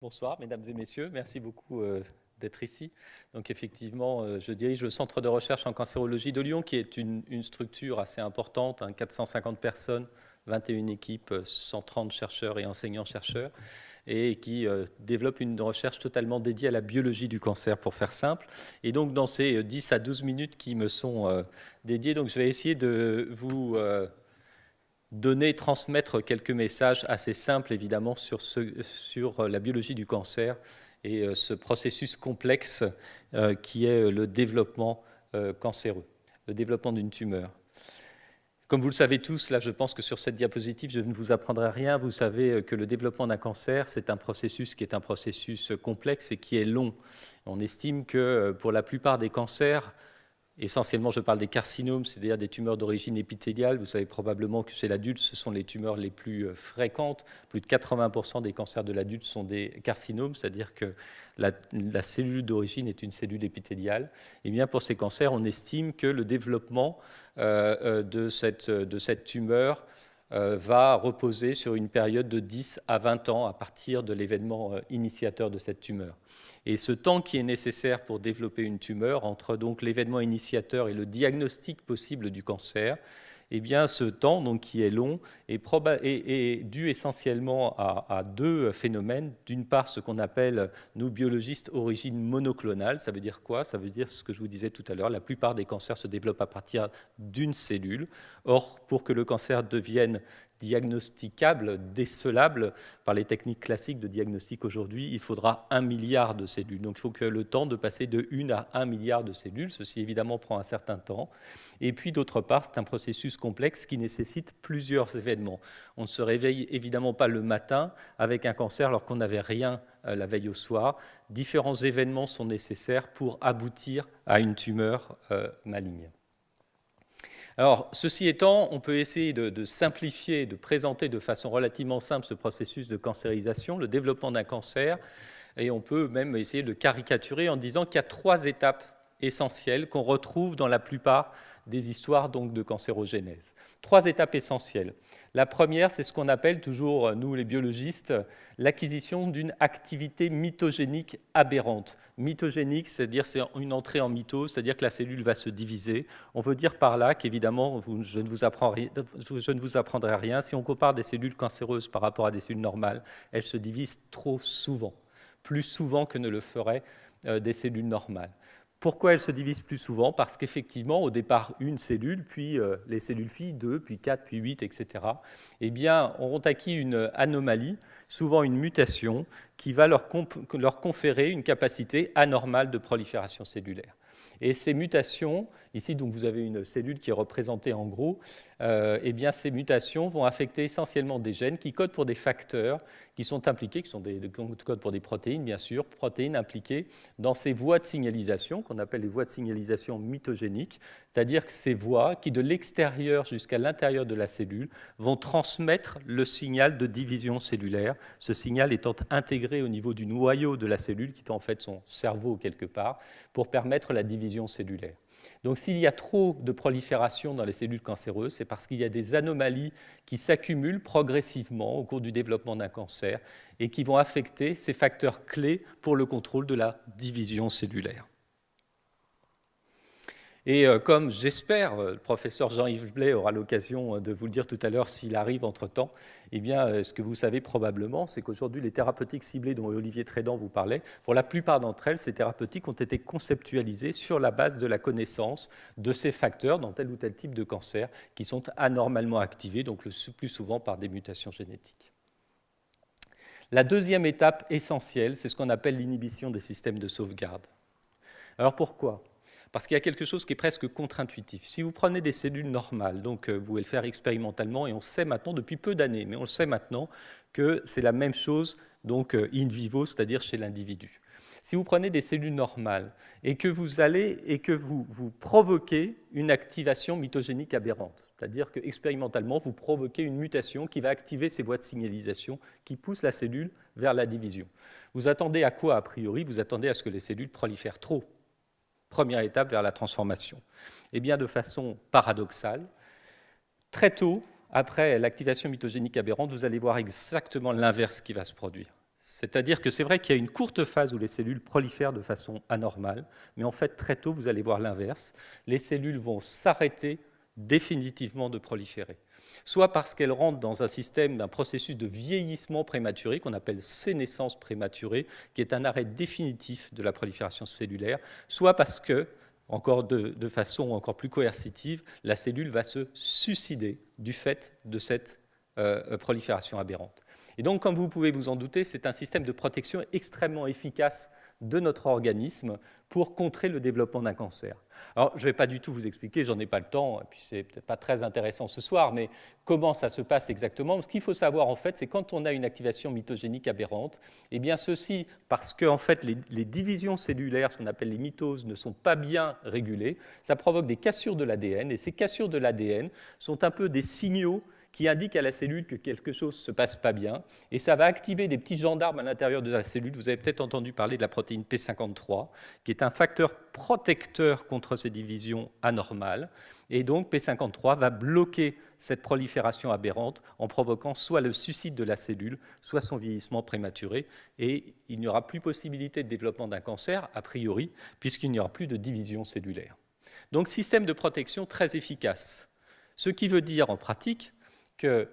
Bonsoir, mesdames et messieurs. Merci beaucoup d'être ici. Donc, effectivement, je dirige le Centre de recherche en cancérologie de Lyon, qui est une structure assez importante, 450 personnes, 21 équipes, 130 chercheurs et enseignants-chercheurs, et qui développe une recherche totalement dédiée à la biologie du cancer, pour faire simple. Et donc, dans ces 10 à 12 minutes qui me sont dédiées, donc, je vais essayer de vous transmettre quelques messages assez simples, évidemment, sur la biologie du cancer et ce processus complexe qui est le développement cancéreux, le développement d'une tumeur. Comme vous le savez tous, là, je pense que sur cette diapositive, je ne vous apprendrai rien. Vous savez que le développement d'un cancer, c'est un processus qui est un processus complexe et qui est long. On estime que pour la plupart des cancers, essentiellement, je parle des carcinomes, c'est-à-dire des tumeurs d'origine épithéliale. Vous savez probablement que chez l'adulte, ce sont les tumeurs les plus fréquentes. Plus de 80% des cancers de l'adulte sont des carcinomes, c'est-à-dire que la cellule d'origine est une cellule épithéliale. Et bien pour ces cancers, on estime que le développement de cette tumeur va reposer sur une période de 10 à 20 ans à partir de l'événement initiateur de cette tumeur. Et ce temps qui est nécessaire pour développer une tumeur, entre donc l'événement initiateur et le diagnostic possible du cancer, eh bien, ce temps, donc, qui est long, est dû essentiellement à deux phénomènes. D'une part, ce qu'on appelle, nous biologistes, origine monoclonale. Ça veut dire quoi? Ça veut dire ce que je vous disais tout à l'heure. La plupart des cancers se développent à partir d'une cellule. Or, pour que le cancer devienne diagnosticable, décelable par les techniques classiques de diagnostic aujourd'hui, il faudra 1 milliard de cellules. Donc il faut que le temps de passer de 1 à 1 milliard de cellules, ceci évidemment prend un certain temps. Et puis d'autre part, c'est un processus complexe qui nécessite plusieurs événements. On ne se réveille évidemment pas le matin avec un cancer alors qu'on n'avait rien la veille au soir. Différents événements sont nécessaires pour aboutir à une tumeur maligne. Alors, ceci étant, on peut essayer de simplifier, de présenter de façon relativement simple ce processus de cancérisation, le développement d'un cancer, et on peut même essayer de caricaturer en disant qu'il y a 3 étapes essentielles qu'on retrouve dans la plupart des histoires donc, de cancérogénèse. 3 étapes essentielles. La première, c'est ce qu'on appelle toujours, nous les biologistes, l'acquisition d'une activité mitogénique aberrante. Mitogénique, c'est-à-dire c'est une entrée en mitose, c'est-à-dire que la cellule va se diviser. On veut dire par là qu'évidemment, je ne vous apprendrai rien. Si on compare des cellules cancéreuses par rapport à des cellules normales, elles se divisent trop souvent, plus souvent que ne le feraient des cellules normales. Pourquoi elles se divisent plus souvent? Parce qu'effectivement, au départ, une cellule, puis les cellules filles, 2, puis 4, puis 8, etc., eh bien, auront acquis une anomalie, souvent une mutation, qui va leur conférer une capacité anormale de prolifération cellulaire. Et ces mutations, ici donc vous avez une cellule qui est représentée en gros, eh bien ces mutations vont affecter essentiellement des gènes qui codent pour des facteurs qui sont impliqués, qui codent pour des protéines bien sûr, protéines impliquées dans ces voies de signalisation qu'on appelle les voies de signalisation mitogéniques, c'est-à-dire que ces voies qui de l'extérieur jusqu'à l'intérieur de la cellule vont transmettre le signal de division cellulaire, ce signal étant intégré au niveau du noyau de la cellule, qui est en fait son cerveau quelque part, pour permettre la division cellulaire. Donc s'il y a trop de prolifération dans les cellules cancéreuses, c'est parce qu'il y a des anomalies qui s'accumulent progressivement au cours du développement d'un cancer et qui vont affecter ces facteurs clés pour le contrôle de la division cellulaire. Et comme j'espère, le professeur Jean-Yves Blais aura l'occasion de vous le dire tout à l'heure s'il arrive entre-temps, eh bien, ce que vous savez probablement, c'est qu'aujourd'hui, les thérapeutiques ciblées dont Olivier Trédan vous parlait, pour la plupart d'entre elles, ces thérapeutiques ont été conceptualisées sur la base de la connaissance de ces facteurs dans tel ou tel type de cancer qui sont anormalement activés, donc le plus souvent par des mutations génétiques. La deuxième étape essentielle, c'est ce qu'on appelle l'inhibition des systèmes de sauvegarde. Alors pourquoi ? Parce qu'il y a quelque chose qui est presque contre-intuitif. Si vous prenez des cellules normales, donc vous pouvez le faire expérimentalement, et on sait maintenant, depuis peu d'années, mais on le sait maintenant, que c'est la même chose donc in vivo, c'est-à-dire chez l'individu. Si vous prenez des cellules normales et que vous provoquez une activation mitogénique aberrante, c'est-à-dire qu'expérimentalement, vous provoquez une mutation qui va activer ces voies de signalisation qui poussent la cellule vers la division. Vous attendez à quoi, a priori? Vous attendez à ce que les cellules prolifèrent trop. Première étape vers la transformation. Eh bien, de façon paradoxale, très tôt, après l'activation mitogénique aberrante, vous allez voir exactement l'inverse qui va se produire. C'est-à-dire que c'est vrai qu'il y a une courte phase où les cellules prolifèrent de façon anormale, mais en fait, très tôt, vous allez voir l'inverse. Les cellules vont s'arrêter définitivement de proliférer, soit parce qu'elles rentrent dans un système, d'un processus de vieillissement prématuré qu'on appelle sénescence prématurée, qui est un arrêt définitif de la prolifération cellulaire, soit parce que, encore de façon encore plus coercitive, la cellule va se suicider du fait de cette prolifération aberrante. Et donc, comme vous pouvez vous en douter, c'est un système de protection extrêmement efficace de notre organisme pour contrer le développement d'un cancer. Alors, je ne vais pas du tout vous expliquer, j'en ai pas le temps, et puis c'est peut-être pas très intéressant ce soir, mais comment ça se passe exactement? Ce qu'il faut savoir, en fait, c'est quand on a une activation mitogénique aberrante, eh bien ceci, parce que en fait, les divisions cellulaires, ce qu'on appelle les mitoses, ne sont pas bien régulées, ça provoque des cassures de l'ADN, et ces cassures de l'ADN sont un peu des signaux qui indique à la cellule que quelque chose ne se passe pas bien, et ça va activer des petits gendarmes à l'intérieur de la cellule. Vous avez peut-être entendu parler de la protéine P53, qui est un facteur protecteur contre ces divisions anormales, et donc P53 va bloquer cette prolifération aberrante en provoquant soit le suicide de la cellule, soit son vieillissement prématuré, et il n'y aura plus possibilité de développement d'un cancer, a priori, puisqu'il n'y aura plus de division cellulaire. Donc système de protection très efficace. Ce qui veut dire en pratique que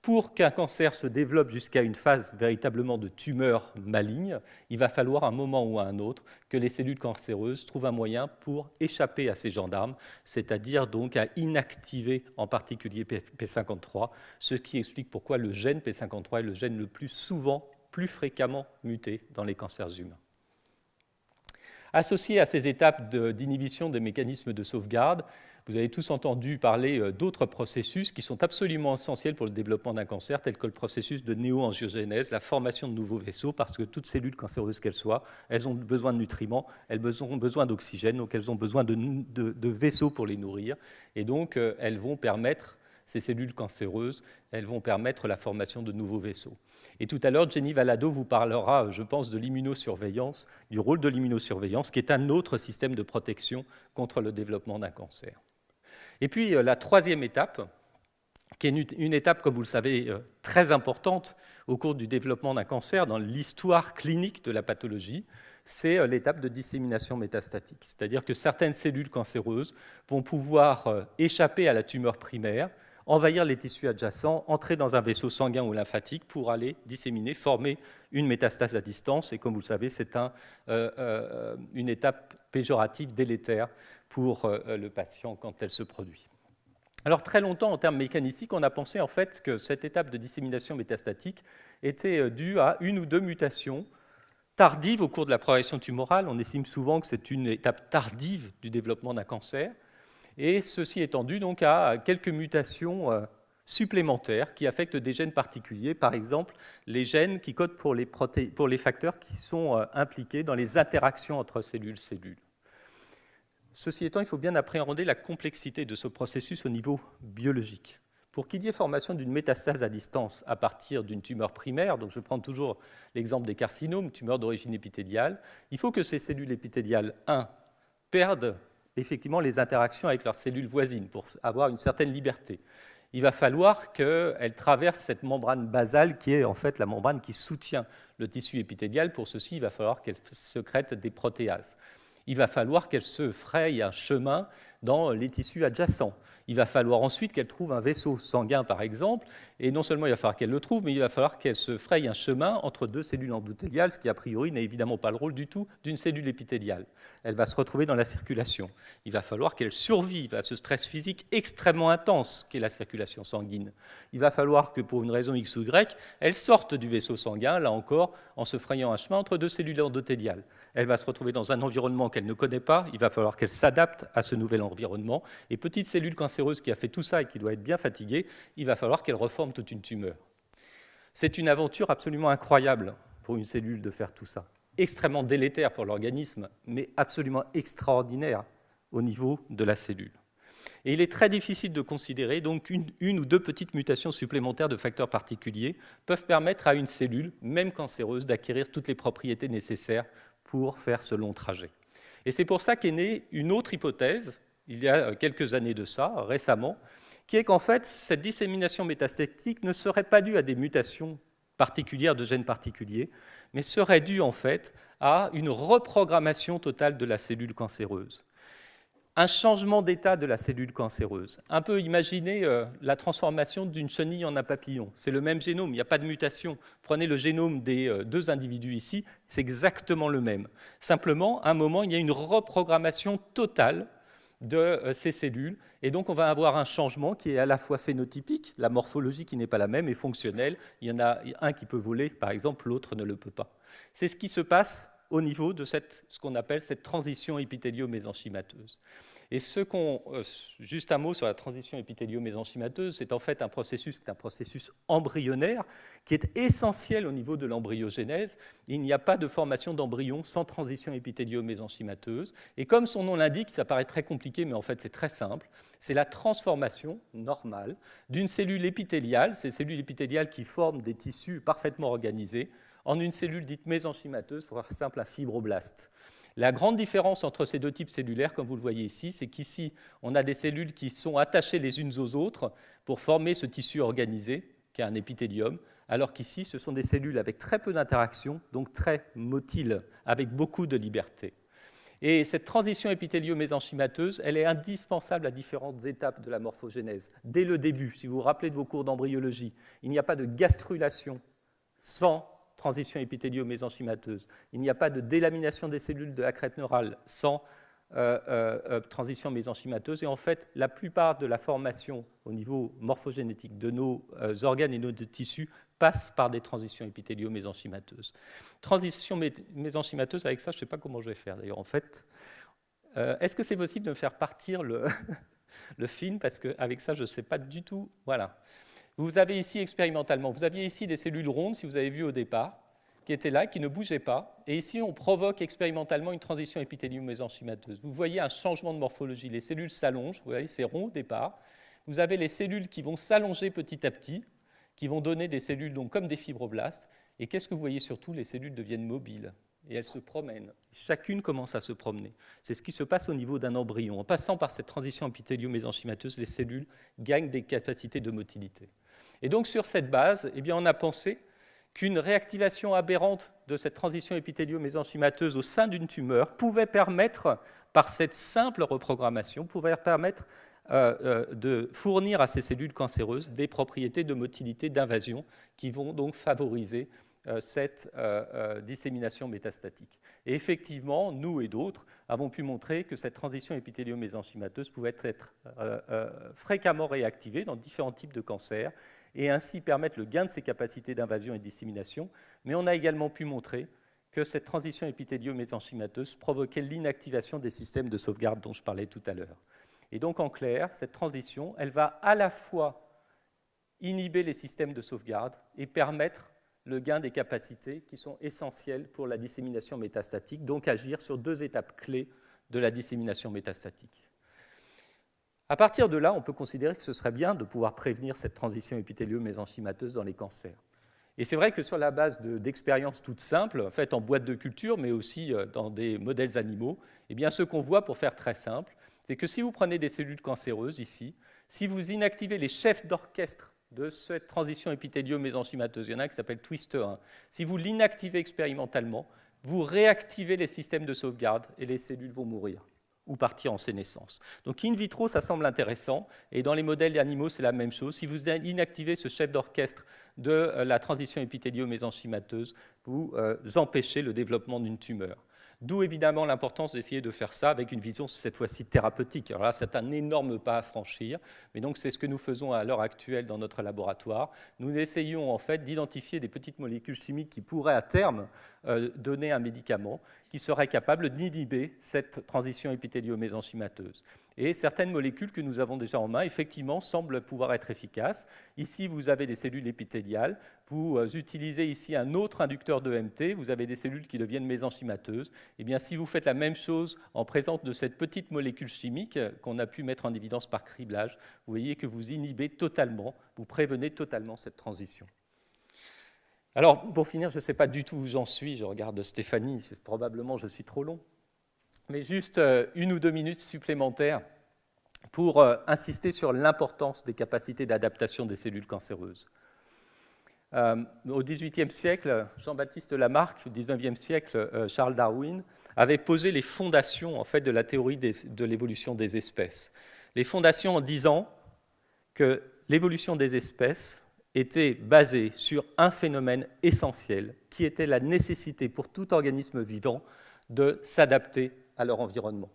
pour qu'un cancer se développe jusqu'à une phase véritablement de tumeur maligne, il va falloir à un moment ou à un autre que les cellules cancéreuses trouvent un moyen pour échapper à ces gendarmes, c'est-à-dire donc à inactiver en particulier P53, ce qui explique pourquoi le gène P53 est le gène le plus souvent, plus fréquemment muté dans les cancers humains. Associé à ces étapes d'inhibition des mécanismes de sauvegarde, vous avez tous entendu parler d'autres processus qui sont absolument essentiels pour le développement d'un cancer, tels que le processus de néoangiogénèse, la formation de nouveaux vaisseaux, parce que toutes cellules cancéreuses qu'elles soient, elles ont besoin de nutriments, elles ont besoin d'oxygène, donc elles ont besoin de vaisseaux pour les nourrir, et donc elles vont permettre, ces cellules cancéreuses, elles vont permettre la formation de nouveaux vaisseaux. Et tout à l'heure, Jenny Valado vous parlera, je pense, de l'immunosurveillance, du rôle de l'immunosurveillance, qui est un autre système de protection contre le développement d'un cancer. Et puis la troisième étape, qui est une étape, comme vous le savez, très importante au cours du développement d'un cancer dans l'histoire clinique de la pathologie, c'est l'étape de dissémination métastatique. C'est-à-dire que certaines cellules cancéreuses vont pouvoir échapper à la tumeur primaire, envahir les tissus adjacents, entrer dans un vaisseau sanguin ou lymphatique pour aller disséminer, former une métastase à distance. Et comme vous le savez, c'est une étape péjorative, délétère pour le patient quand elle se produit. Alors très longtemps, en termes mécanistiques, on a pensé en fait que cette étape de dissémination métastatique était due à une ou deux mutations tardives au cours de la progression tumorale. On estime souvent que c'est une étape tardive du développement d'un cancer. Et ceci étant dû donc à quelques mutations supplémentaires qui affectent des gènes particuliers, par exemple les gènes qui codent pour les facteurs qui sont impliqués dans les interactions entre cellules-cellules. Ceci étant, il faut bien appréhender la complexité de ce processus au niveau biologique. Pour qu'il y ait formation d'une métastase à distance à partir d'une tumeur primaire, donc je prends toujours l'exemple des carcinomes, tumeurs d'origine épithéliale, il faut que ces cellules épithéliales, 1, perdent effectivement les interactions avec leurs cellules voisines pour avoir une certaine liberté. Il va falloir qu'elles traversent cette membrane basale qui est en fait la membrane qui soutient le tissu épithélial. Pour ceci, il va falloir qu'elles sécrètent des protéases. Il va falloir qu'elles se frayent un chemin dans les tissus adjacents. Il va falloir ensuite qu'elles trouvent un vaisseau sanguin, par exemple, et non seulement il va falloir qu'elles le trouvent, mais il va falloir qu'elles se frayent un chemin entre deux cellules endothéliales, ce qui a priori n'est évidemment pas le rôle du tout d'une cellule épithéliale. Elle va se retrouver dans la circulation. Il va falloir qu'elles survivent à ce stress physique extrêmement intense qu'est la circulation sanguine. Il va falloir que, pour une raison X ou Y, elles sortent du vaisseau sanguin, là encore, en se frayant un chemin entre deux cellules endothéliales. Elle va se retrouver dans un environnement qu'elle ne connaît pas, il va falloir qu'elle s'adapte à ce nouvel environnement, et petite cellule cancéreuse qui a fait tout ça et qui doit être bien fatiguée, il va falloir qu'elle reforme toute une tumeur. C'est une aventure absolument incroyable pour une cellule de faire tout ça, extrêmement délétère pour l'organisme, mais absolument extraordinaire au niveau de la cellule. Et il est très difficile de considérer, donc une ou deux petites mutations supplémentaires de facteurs particuliers peuvent permettre à une cellule, même cancéreuse, d'acquérir toutes les propriétés nécessaires pour faire ce long trajet. Et c'est pour ça qu'est née une autre hypothèse, il y a quelques années de ça, récemment, qui est qu'en fait, cette dissémination métastatique ne serait pas due à des mutations particulière de gènes particuliers, mais serait due en fait à une reprogrammation totale de la cellule cancéreuse. Un changement d'état de la cellule cancéreuse. Un peu imaginez la transformation d'une chenille en un papillon. C'est le même génome, il n'y a pas de mutation. Prenez le génome des deux individus ici, c'est exactement le même. Simplement, à un moment, il y a une reprogrammation totale de ces cellules, et donc on va avoir un changement qui est à la fois phénotypique, la morphologie qui n'est pas la même, et fonctionnelle. Il y en a un qui peut voler, par exemple, l'autre ne le peut pas. C'est ce qui se passe au niveau de ce qu'on appelle cette transition épithélio-mésenchymateuse. Et juste un mot sur la transition épithélio-mésenchymateuse, c'est en fait un processus embryonnaire qui est essentiel au niveau de l'embryogénèse. Il n'y a pas de formation d'embryon sans transition épithélio-mésenchymateuse. Et comme son nom l'indique, ça paraît très compliqué, mais en fait c'est très simple. C'est la transformation normale d'une cellule épithéliale, ces cellules épithéliales qui forment des tissus parfaitement organisés, en une cellule dite mésenchymateuse, pour faire simple, un fibroblaste. La grande différence entre ces deux types cellulaires, comme vous le voyez ici, c'est qu'ici, on a des cellules qui sont attachées les unes aux autres pour former ce tissu organisé, qui est un épithélium, alors qu'ici, ce sont des cellules avec très peu d'interaction, donc très motiles, avec beaucoup de liberté. Et cette transition épithélio-mésenchymateuse, elle est indispensable à différentes étapes de la morphogénèse. Dès le début, si vous vous rappelez de vos cours d'embryologie, il n'y a pas de gastrulation sans transition épithélio-mésenchymateuse. Il n'y a pas de délamination des cellules de la crête neurale sans transition mésenchymateuse. Et en fait, la plupart de la formation au niveau morphogénétique de nos organes et de nos tissus passe par des transitions épithélio-mésenchymateuses. Transition mésenchymateuse, avec ça, je ne sais pas comment je vais faire d'ailleurs. En fait, est-ce que c'est possible de me faire partir le film? Parce qu'avec ça, je ne sais pas du tout. Voilà. Vous avez ici expérimentalement, vous aviez ici des cellules rondes, si vous avez vu au départ, qui étaient là, qui ne bougeaient pas. Et ici, on provoque expérimentalement une transition épithélio-mésenchymateuse. Vous voyez un changement de morphologie. Les cellules s'allongent, vous voyez, c'est rond au départ. Vous avez les cellules qui vont s'allonger petit à petit, qui vont donner des cellules donc, comme des fibroblastes. Et qu'est-ce que vous voyez surtout? Les cellules deviennent mobiles. Et elles se promènent. Chacune commence à se promener. C'est ce qui se passe au niveau d'un embryon. En passant par cette transition épithélio-mésenchymateuse, les cellules gagnent des capacités de motilité. Et donc, sur cette base, eh bien, on a pensé qu'une réactivation aberrante de cette transition épithélio-mésenchymateuse au sein d'une tumeur pouvait permettre, par cette simple reprogrammation, de fournir à ces cellules cancéreuses des propriétés de motilité, d'invasion, qui vont donc favoriser cette dissémination métastatique. Et effectivement, nous et d'autres avons pu montrer que cette transition épithélio-mésenchymateuse pouvait être fréquemment réactivée dans différents types de cancers et ainsi permettre le gain de ses capacités d'invasion et de dissémination. Mais on a également pu montrer que cette transition épithélio-mésenchymateuse provoquait l'inactivation des systèmes de sauvegarde dont je parlais tout à l'heure. Et donc, en clair, cette transition, elle va à la fois inhiber les systèmes de sauvegarde et permettre le gain des capacités qui sont essentielles pour la dissémination métastatique, donc agir sur deux étapes clés de la dissémination métastatique. À partir de là, on peut considérer que ce serait bien de pouvoir prévenir cette transition épithélio-mésenchymateuse dans les cancers. Et c'est vrai que sur la base d'expériences toutes simples, faites en boîte de culture, mais aussi dans des modèles animaux, eh bien, ce qu'on voit, pour faire très simple, c'est que si vous prenez des cellules cancéreuses ici, si vous inactivez les chefs d'orchestre de cette transition épithélio-mésenchymateuse, il y en a un qui s'appelle Twister 1, si vous l'inactivez expérimentalement, vous réactivez les systèmes de sauvegarde et les cellules vont mourir ou partir en sénescence. Donc in vitro, ça semble intéressant, et dans les modèles animaux, c'est la même chose. Si vous inactivez ce chef d'orchestre de la transition épithélio-mésenchymateuse, vous empêchez le développement d'une tumeur. D'où évidemment l'importance d'essayer de faire ça avec une vision cette fois-ci thérapeutique. Alors là, c'est un énorme pas à franchir, mais donc c'est ce que nous faisons à l'heure actuelle dans notre laboratoire. Nous essayons en fait d'identifier des petites molécules chimiques qui pourraient à terme donner un médicament qui serait capable d'inhiber cette transition épithélio-mésenchymateuse. Et certaines molécules que nous avons déjà en main, effectivement, semblent pouvoir être efficaces. Ici, vous avez des cellules épithéliales. Vous utilisez ici un autre inducteur d'EMT. Vous avez des cellules qui deviennent mésenchymateuses. Eh bien, si vous faites la même chose en présence de cette petite molécule chimique qu'on a pu mettre en évidence par criblage, vous voyez que vous inhibez totalement, vous prévenez totalement cette transition. Alors, pour finir, je ne sais pas du tout où j'en suis. Je regarde Stéphanie, probablement je suis trop long. Mais juste 1 ou 2 minutes supplémentaires pour insister sur l'importance des capacités d'adaptation des cellules cancéreuses. Au XVIIIe siècle, Jean-Baptiste Lamarck, au XIXe siècle, Charles Darwin, avait posé les fondations en fait, de la théorie de l'évolution des espèces. Les fondations en disant que l'évolution des espèces était basée sur un phénomène essentiel, qui était la nécessité pour tout organisme vivant de s'adapter à leur environnement.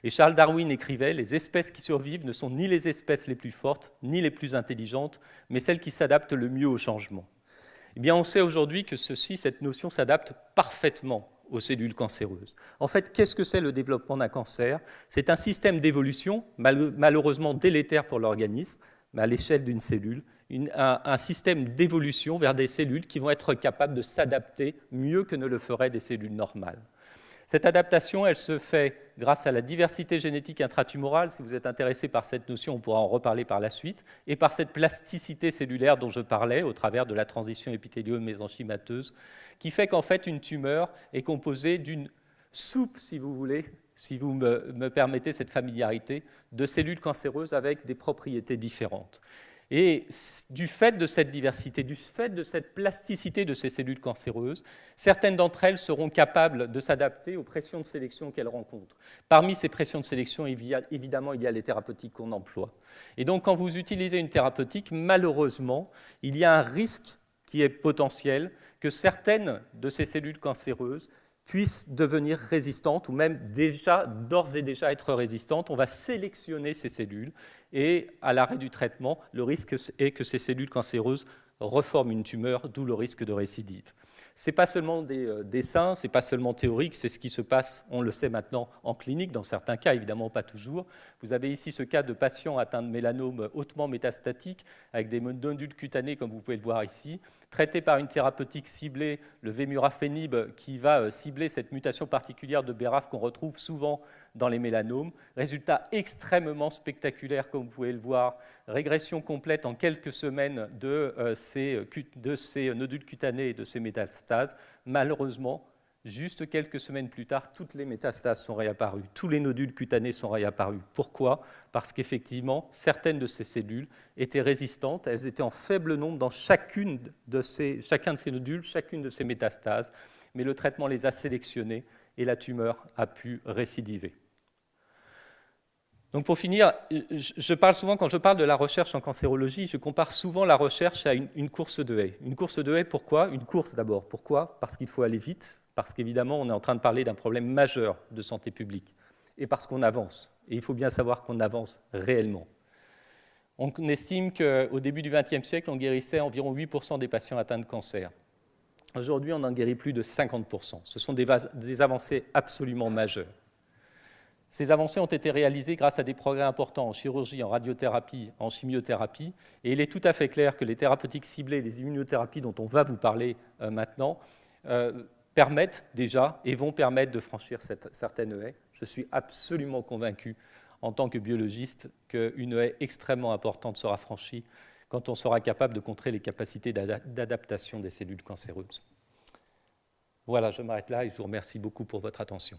Et Charles Darwin écrivait « Les espèces qui survivent ne sont ni les espèces les plus fortes, ni les plus intelligentes, mais celles qui s'adaptent le mieux au changement. » Eh bien, on sait aujourd'hui que cette notion s'adapte parfaitement aux cellules cancéreuses. En fait, qu'est-ce que c'est le développement d'un cancer? C'est un système d'évolution, malheureusement délétère pour l'organisme, mais à l'échelle d'une cellule, un système d'évolution vers des cellules qui vont être capables de s'adapter mieux que ne le feraient des cellules normales. Cette adaptation, elle se fait grâce à la diversité génétique intratumorale. Si vous êtes intéressé par cette notion, on pourra en reparler par la suite, et par cette plasticité cellulaire dont je parlais au travers de la transition épithélium-mésenchymateuse, qui fait qu'en fait, une tumeur est composée d'une soupe, si vous voulez, si vous me permettez cette familiarité, de cellules cancéreuses avec des propriétés différentes. Et du fait de cette diversité, du fait de cette plasticité de ces cellules cancéreuses, certaines d'entre elles seront capables de s'adapter aux pressions de sélection qu'elles rencontrent. Parmi ces pressions de sélection, évidemment, il y a les thérapeutiques qu'on emploie. Et donc, quand vous utilisez une thérapeutique, malheureusement, il y a un risque qui est potentiel que certaines de ces cellules cancéreuses puissent devenir résistantes ou même d'ores et déjà être résistantes. On va sélectionner ces cellules et à l'arrêt du traitement, le risque est que ces cellules cancéreuses reforment une tumeur, d'où le risque de récidive. Ce n'est pas seulement des dessins, ce n'est pas seulement théorique, c'est ce qui se passe, on le sait maintenant, en clinique, dans certains cas, évidemment pas toujours. Vous avez ici ce cas de patient atteint de mélanome hautement métastatique, avec des nodules cutanés, comme vous pouvez le voir ici, traité par une thérapeutique ciblée, le vemurafenib, qui va cibler cette mutation particulière de BRAF qu'on retrouve souvent dans les mélanomes. Résultat extrêmement spectaculaire, comme vous pouvez le voir, régression complète en quelques semaines de ces nodules cutanés et de ces métastases. Malheureusement, juste quelques semaines plus tard, toutes les métastases sont réapparues, tous les nodules cutanés sont réapparus. Pourquoi? Parce qu'effectivement, certaines de ces cellules étaient résistantes, elles étaient en faible nombre dans chacun de ces nodules, chacune de ces métastases, mais le traitement les a sélectionnés et la tumeur a pu récidiver. Donc pour finir, je parle souvent, quand je parle de la recherche en cancérologie, je compare souvent la recherche à une course de haies. Une course de haies, pourquoi? Une course d'abord. Pourquoi? Parce qu'il faut aller vite, parce qu'évidemment, on est en train de parler d'un problème majeur de santé publique, et parce qu'on avance. Et il faut bien savoir qu'on avance réellement. On estime qu'au début du XXe siècle, on guérissait environ 8% des patients atteints de cancer. Aujourd'hui, on en guérit plus de 50%. Ce sont des avancées absolument majeures. Ces avancées ont été réalisées grâce à des progrès importants en chirurgie, en radiothérapie, en chimiothérapie, et il est tout à fait clair que les thérapeutiques ciblées, les immunothérapies dont on va vous parler maintenant, permettent déjà et vont permettre de franchir certaines haies. Je suis absolument convaincu, en tant que biologiste, qu'une haie extrêmement importante sera franchie quand on sera capable de contrer les capacités d'adaptation des cellules cancéreuses. Voilà, je m'arrête là et je vous remercie beaucoup pour votre attention.